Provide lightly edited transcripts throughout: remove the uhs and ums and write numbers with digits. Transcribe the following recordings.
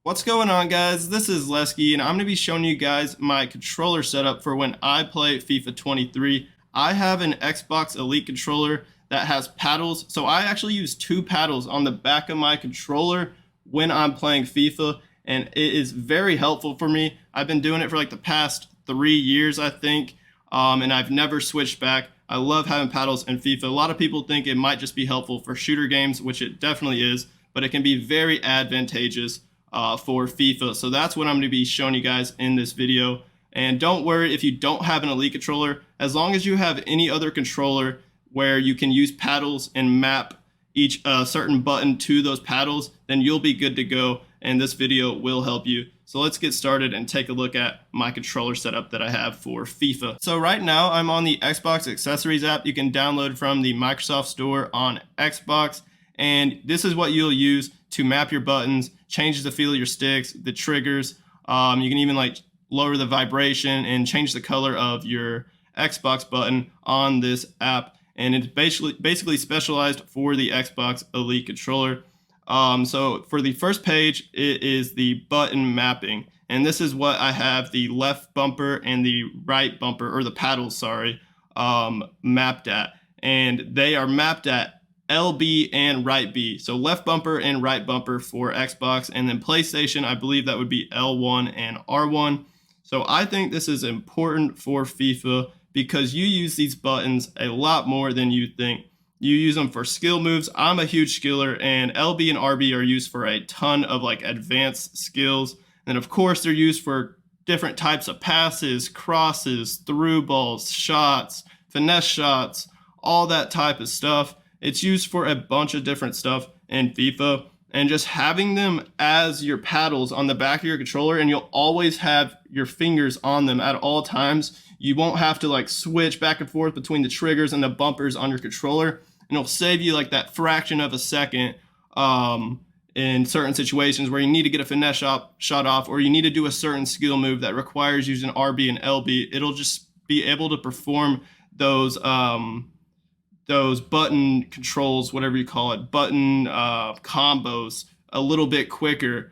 What's going on, guys? This is Lesky, and I'm going to be showing you guys my controller setup for when I play FIFA 23. I have an Xbox Elite controller that has paddles, so I actually use two paddles on the back of my controller when I'm playing FIFA, and it is very helpful for me. I've been doing it for like the past 3 years, I think, and I've never switched back. I love having paddles in FIFA. A lot of people think it might just be helpful for shooter games, which it definitely is, but it can be very advantageous for FIFA. So that's what I'm going to be showing you guys in this video. And don't worry if you don't have an Elite controller, as long as you have any other controller where you can use paddles and map each certain button to those paddles, then you'll be good to go, and this video will help you. So let's get started and take a look at my controller setup that I have for FIFA. So right now I'm on the Xbox Accessories app you can download from the Microsoft Store on Xbox, and this is what you'll use to map your buttons, changes the feel of your sticks, the triggers. You can even like lower the vibration and change the color of your Xbox button on this app. And it's basically specialized for the Xbox Elite controller. So for the first page, it is the button mapping. And this is what I have the left bumper and the right bumper, or the paddles, sorry, mapped at. And they are mapped at LB and right B. So left bumper and right bumper for Xbox, and then PlayStation, I believe that would be L1 and R1. So I think this is important for FIFA because you use these buttons a lot more than you think. You use them for skill moves. I'm a huge skiller, and LB and RB are used for a ton of like advanced skills. And of course, they're used for different types of passes, crosses, through balls, shots, finesse shots, all that type of stuff. It's used for a bunch of different stuff in FIFA, and just having them as your paddles on the back of your controller, and you'll always have your fingers on them at all times. You won't have to like switch back and forth between the triggers and the bumpers on your controller, and it'll save you like that fraction of a second in certain situations where you need to get a finesse shot off, or you need to do a certain skill move that requires using RB and LB. It'll just be able to perform those button controls, whatever you call it, button combos a little bit quicker,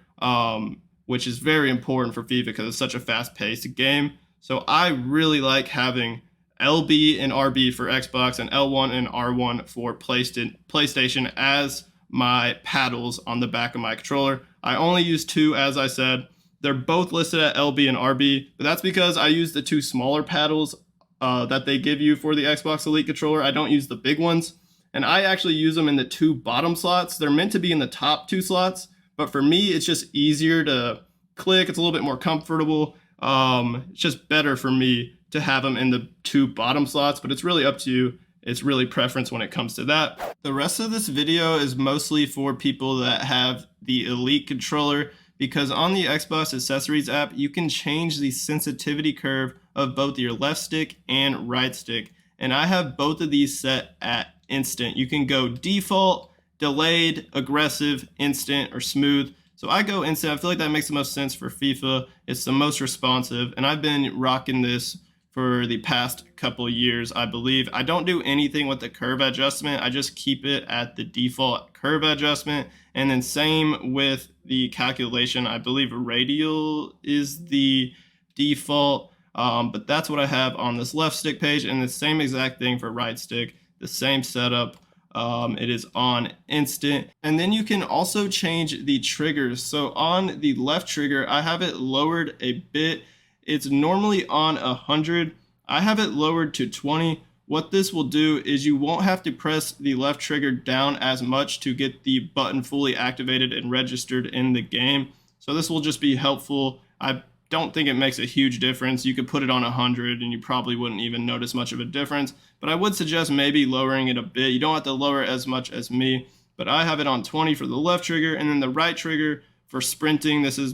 which is very important for FIFA because it's such a fast-paced game. So I really like having LB and RB for Xbox and L1 and R1 for PlayStation as my paddles on the back of my controller. I only use two, as I said. They're both listed at LB and RB, but that's because I use the two smaller paddles that they give you for the Xbox Elite controller. I don't use the big ones, and I actually use them in the two bottom slots. They're meant to be in the top two slots, but for me, it's just easier to click. It's a little bit more comfortable. It's just better for me to have them in the two bottom slots, but it's really up to you. It's really preference when it comes to that. The rest of this video is mostly for people that have the Elite controller, because on the Xbox Accessories app, you can change the sensitivity curve of both your left stick and right stick. And I have both of these set at instant. You can go default, delayed, aggressive, instant, or smooth. So I go instant. I feel like that makes the most sense for FIFA. It's the most responsive, and I've been rocking this for the past couple of years, I believe. I don't do anything with the curve adjustment. I just keep it at the default curve adjustment. And then same with the calculation. I believe radial is the default, but that's what I have on this left stick page, and the same exact thing for right stick, the same setup. It is on instant. And then you can also change the triggers. So on the left trigger, I have it lowered a bit. It's normally on 100. I have it lowered to 20. What this will do is you won't have to press the left trigger down as much to get the button fully activated and registered in the game. So this will just be helpful. I don't think it makes a huge difference. You could put it on 100 and you probably wouldn't even notice much of a difference, but I would suggest maybe lowering it a bit. You don't have to lower it as much as me, but I have it on 20 for the left trigger, and then the right trigger for sprinting, this is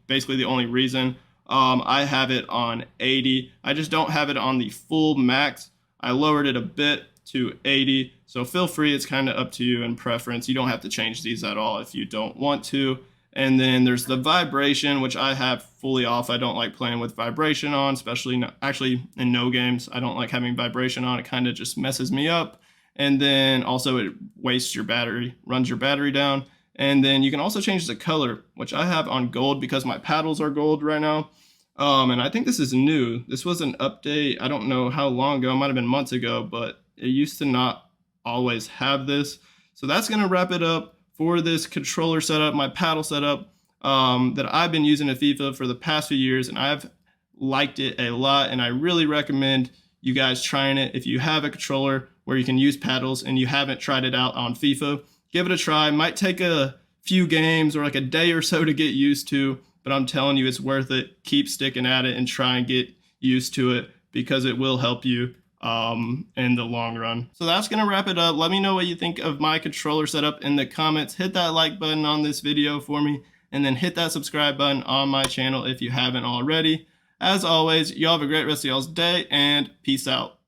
basically the only reason, I have it on 80. I just don't have it on the full max. I lowered it a bit to 80, so feel free, it's kind of up to you and preference. You don't have to change these at all if you don't want to. And then there's the vibration, which I have fully off. I don't like playing with vibration on, especially actually in no games. I don't like having vibration on. It kind of just messes me up. And then also it wastes your battery, runs your battery down. And then you can also change the color, which I have on gold because my paddles are gold right now. And I think this is new. This was an update. I don't know how long ago. It might have been months ago, but it used to not always have this. So that's going to wrap it up for this controller setup, my paddle setup that I've been using in FIFA for the past few years, and I've liked it a lot, and I really recommend you guys trying it. If you have a controller where you can use paddles and you haven't tried it out on FIFA, give it a try. It might take a few games or like a day or so to get used to, but I'm telling you, it's worth it. Keep sticking at it and try and get used to it because it will help you in the long run. So that's gonna wrap it up. Let me know what you think of my controller setup in the comments. Hit that like button on this video for me, and then hit that subscribe button on my channel if you haven't already. As always, y'all have a great rest of y'all's day, and peace out.